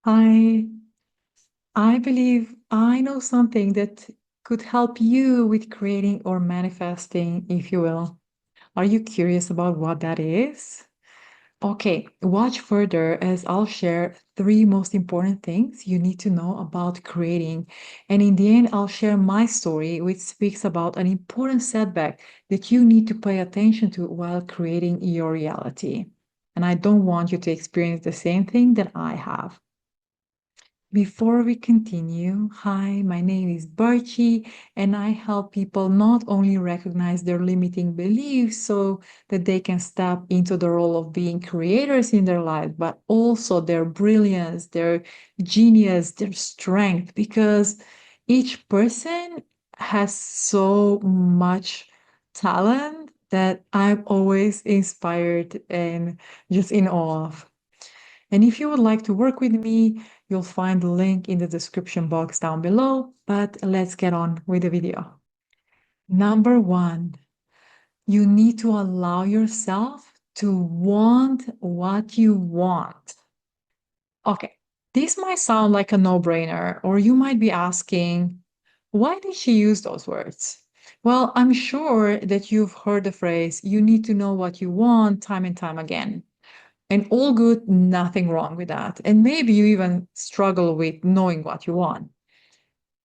I believe I know something that could help you with creating or manifesting, if you will. Are you curious about what that is? Okay, watch further as I'll share three most important things you need to know about creating. And in the end, I'll share my story, which speaks about an important setback that you need to pay attention to while creating your reality. And I don't want you to experience the same thing that I have. Before we continue, hi, my name is Barchi, and I help people not only recognize their limiting beliefs so that they can step into the role of being creators in their life, but also their brilliance, their genius, their strength, because each person has so much talent that I'm always inspired and just in awe of. And if you would like to work with me, you'll find the link in the description box down below. But let's get on with the video. Number one, you need to allow yourself to want what you want. Okay, this might sound like a no-brainer, or you might be asking, why did she use those words? Well, I'm sure that you've heard the phrase, you need to know what you want time and time again. And all good, nothing wrong with that. And maybe you even struggle with knowing what you want.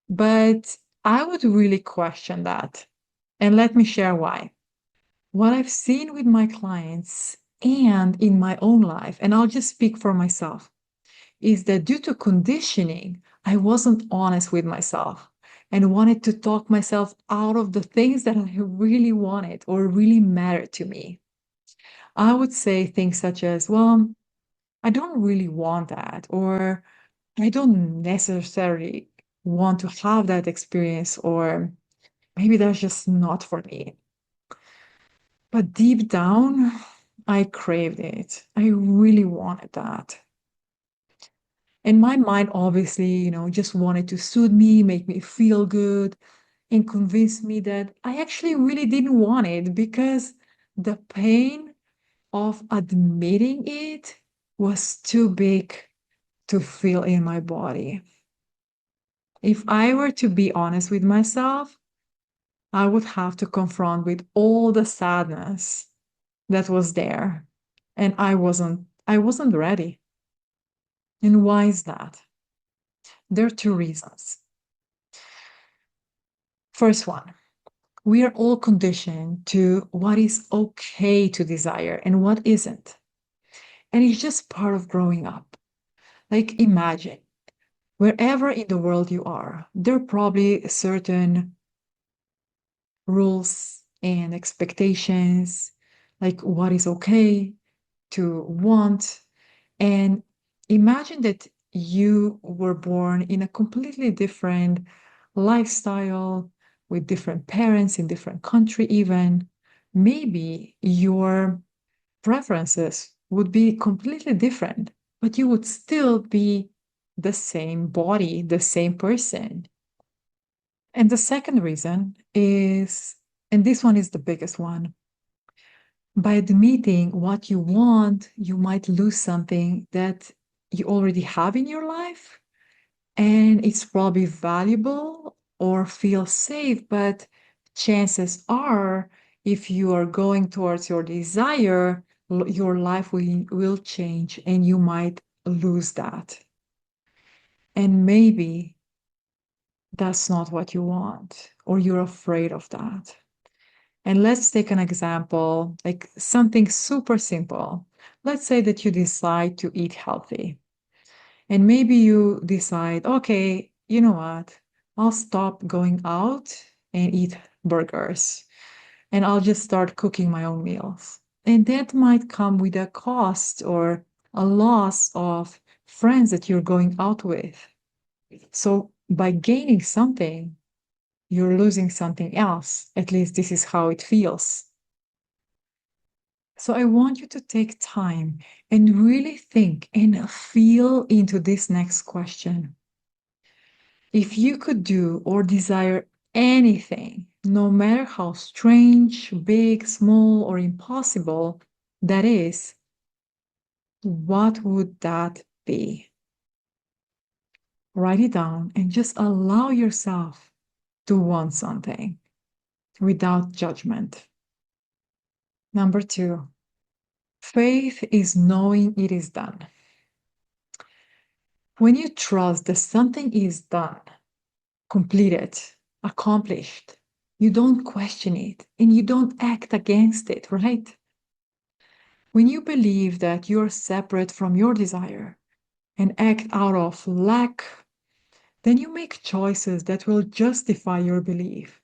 But I would really question that. And let me share why. What I've seen with my clients and in my own life, and I'll just speak for myself, is that due to conditioning, I wasn't honest with myself and wanted to talk myself out of the things that I really wanted or really mattered to me. I would say things such as, well, I don't really want that, or I don't necessarily want to have that experience, or maybe that's just not for me. But deep down, I craved it. I really wanted that. And my mind obviously, just wanted to soothe me, make me feel good, and convince me that I actually really didn't want it because the pain of admitting it was too big to feel in my body. If I were to be honest with myself, I would have to confront with all the sadness that was there. And I wasn't ready. And why is that? There are two reasons. First one, we are all conditioned to what is okay to desire and what isn't. And it's just part of growing up. Like imagine, wherever in the world you are, there are probably certain rules and expectations, like what is okay to want. And imagine that you were born in a completely different lifestyle with different parents in different country even. Maybe your preferences would be completely different, but you would still be the same body, the same person. And the second reason is, and this one is the biggest one, by admitting what you want, you might lose something that you already have in your life. And it's probably valuable or feel safe, but chances are, if you are going towards your desire, your life will change and you might lose that. And maybe that's not what you want, or you're afraid of that. And let's take an example, like something super simple. Let's say that you decide to eat healthy. And maybe you decide, okay, you know what? I'll stop going out and eat burgers, and I'll just start cooking my own meals. And that might come with a cost or a loss of friends that you're going out with. So by gaining something, you're losing something else. At least this is how it feels. So I want you to take time and really think and feel into this next question. If you could do or desire anything, no matter how strange, big, small, or impossible that is, what would that be? Write it down and just allow yourself to want something without judgment. Number two, faith is knowing it is done. When you trust that something is done, completed, accomplished, you don't question it and you don't act against it, right? When you believe that you're separate from your desire and act out of lack, then you make choices that will justify your belief.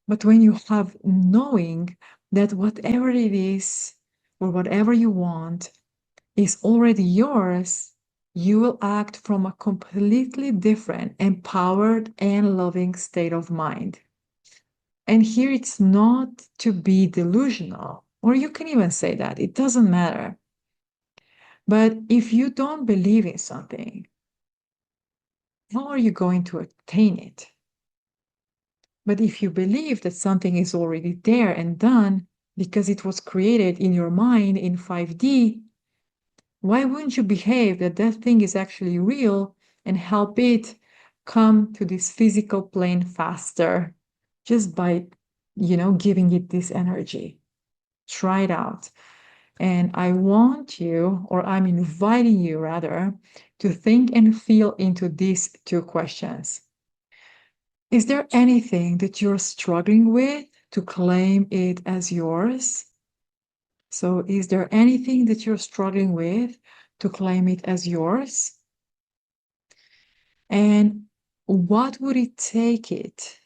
But when you have knowing that whatever it is or whatever you want is already yours, you will act from a completely different, empowered, and loving state of mind. And here it's not to be delusional, or you can even say that, it doesn't matter. But if you don't believe in something, how are you going to attain it? But if you believe that something is already there and done because it was created in your mind in 5D, why wouldn't you behave that that thing is actually real and help it come to this physical plane faster just by, giving it this energy? Try it out. And I want you, or I'm inviting you rather, to think and feel into these two questions. Is there anything that you're struggling with to claim it as yours? So, is there anything that you're struggling with to claim it as yours? And what would it take it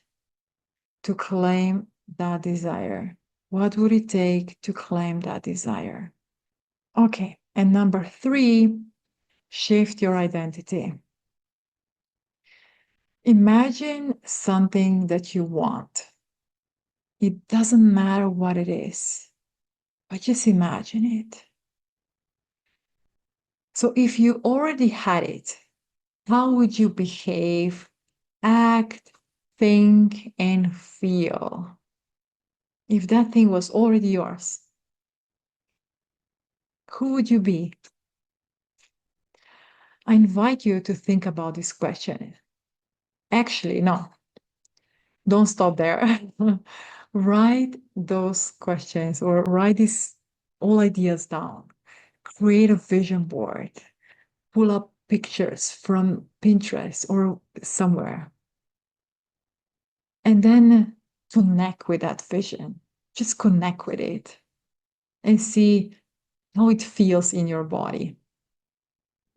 to claim that desire? What would it take to claim that desire? Okay. And number three, shift your identity. Imagine something that you want. It doesn't matter what it is, but just imagine it. So if you already had it, how would you behave, act, think, and feel if that thing was already yours? Who would you be? I invite you to think about this question. Actually, no, don't stop there. Write those questions or write these all ideas down. Create a vision board. Pull up pictures from Pinterest or somewhere. And then connect with that vision. Just connect with it and see how it feels in your body.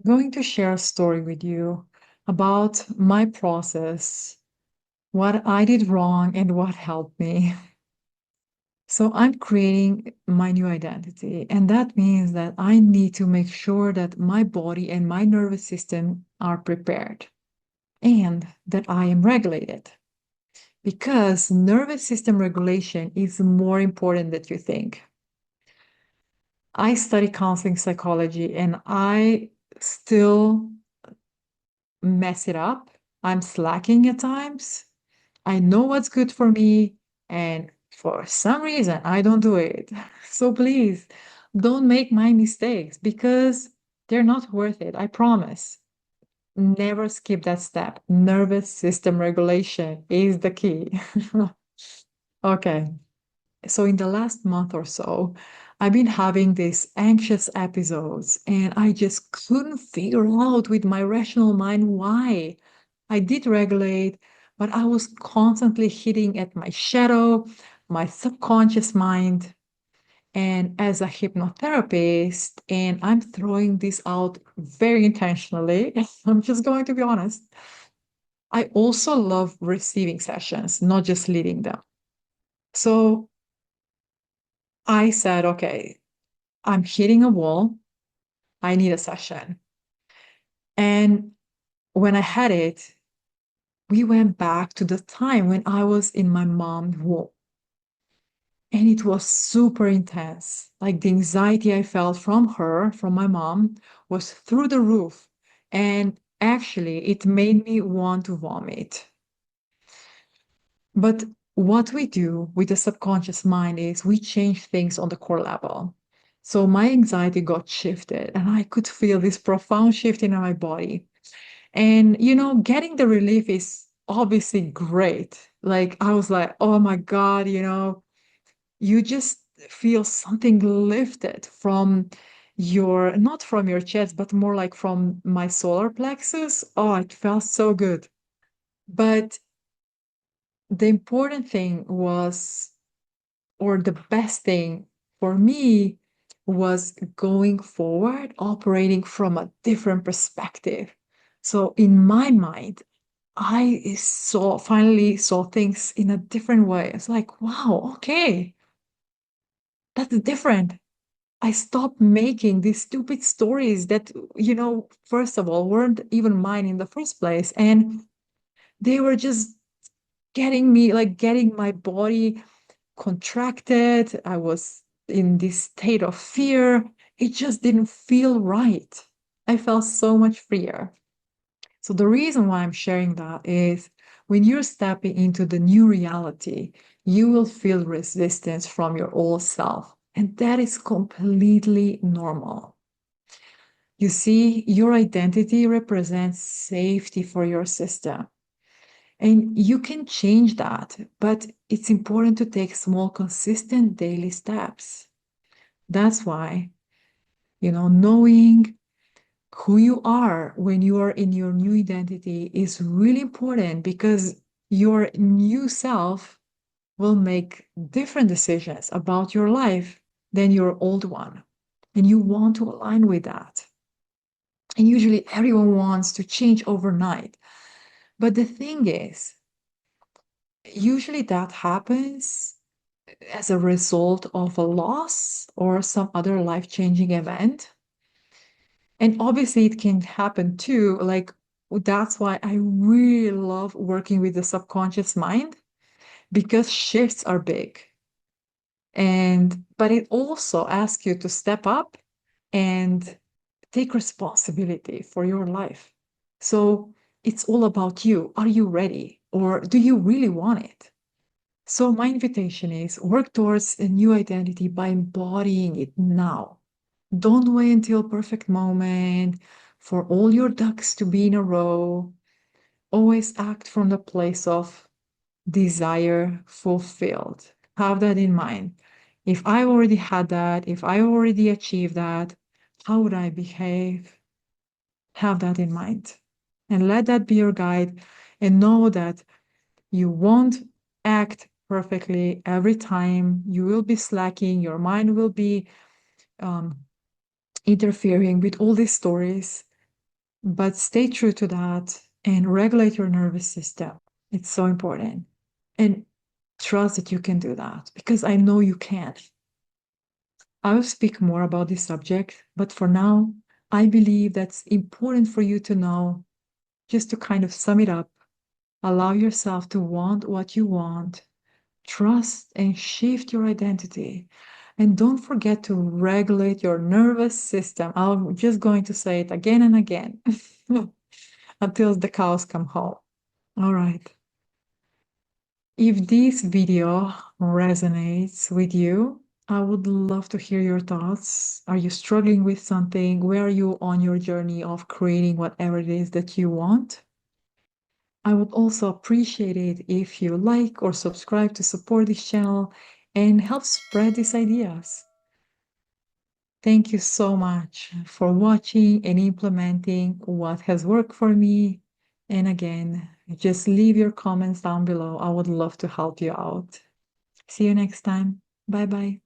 I'm going to share a story with you about my process, what I did wrong, and what helped me. So I'm creating my new identity, and that means that I need to make sure that my body and my nervous system are prepared and that I am regulated. Because nervous system regulation is more important than you think. I study counseling psychology and I still mess it up. I'm slacking at times. I know what's good for me, and for some reason, I don't do it. So please don't make my mistakes because they're not worth it. I promise. Never skip that step. Nervous system regulation is the key. Okay. So in the last month or so, I've been having these anxious episodes, and I just couldn't figure out with my rational mind why. I did regulate, but I was constantly hitting at my shadow, my subconscious mind. And as a hypnotherapist, and I'm throwing this out very intentionally, I'm just going to be honest. I also love receiving sessions, not just leading them. So I said, okay, I'm hitting a wall. I need a session. And when I had it, we went back to the time when I was in my mom's womb. And it was super intense. Like the anxiety I felt from her, from my mom, was through the roof. And actually, it made me want to vomit. But what we do with the subconscious mind is we change things on the core level. So my anxiety got shifted, and I could feel this profound shift in my body. And, getting the relief is obviously great. Like, I was like, oh my God, you just feel something lifted from not from your chest, but more like from my solar plexus. Oh, it felt so good. But the important thing was, or the best thing for me was going forward, operating from a different perspective. So in my mind, finally saw things in a different way. It's like, wow, okay, that's different. I stopped making these stupid stories that, first of all, weren't even mine in the first place. And they were just getting my body contracted. I was in this state of fear. It just didn't feel right. I felt so much freer. So the reason why I'm sharing that is when you're stepping into the new reality, you will feel resistance from your old self. And that is completely normal. You see, your identity represents safety for your system. And you can change that, but it's important to take small, consistent daily steps. That's why, knowing who you are when you are in your new identity is really important because your new self will make different decisions about your life than your old one. And you want to align with that. And usually everyone wants to change overnight. But the thing is, usually that happens as a result of a loss or some other life-changing event. And obviously, it can happen too. Like, that's why I really love working with the subconscious mind because shifts are big. But it also asks you to step up and take responsibility for your life. So it's all about you. Are you ready? Or do you really want it? So my invitation is work towards a new identity by embodying it now. Don't wait until perfect moment for all your ducks to be in a row. Always act from the place of desire fulfilled. Have that in mind. If I already had that, if I already achieved that, how would I behave? Have that in mind. And let that be your guide and know that you won't act perfectly every time. You will be slacking. Your mind will be um, interfering with all these stories. But stay true to that and regulate your nervous system. It's so important. And trust that you can do that because I know you can. I will speak more about this subject, but for now, I believe that's important for you to know. Just to kind of sum it up, allow yourself to want what you want, trust and shift your identity. And don't forget to regulate your nervous system. I'm just going to say it again and again until the cows come home. All right. If this video resonates with you, I would love to hear your thoughts. Are you struggling with something? Where are you on your journey of creating whatever it is that you want? I would also appreciate it if you like or subscribe to support this channel and help spread these ideas. Thank you so much for watching and implementing what has worked for me. And again, just leave your comments down below. I would love to help you out. See you next time. Bye bye.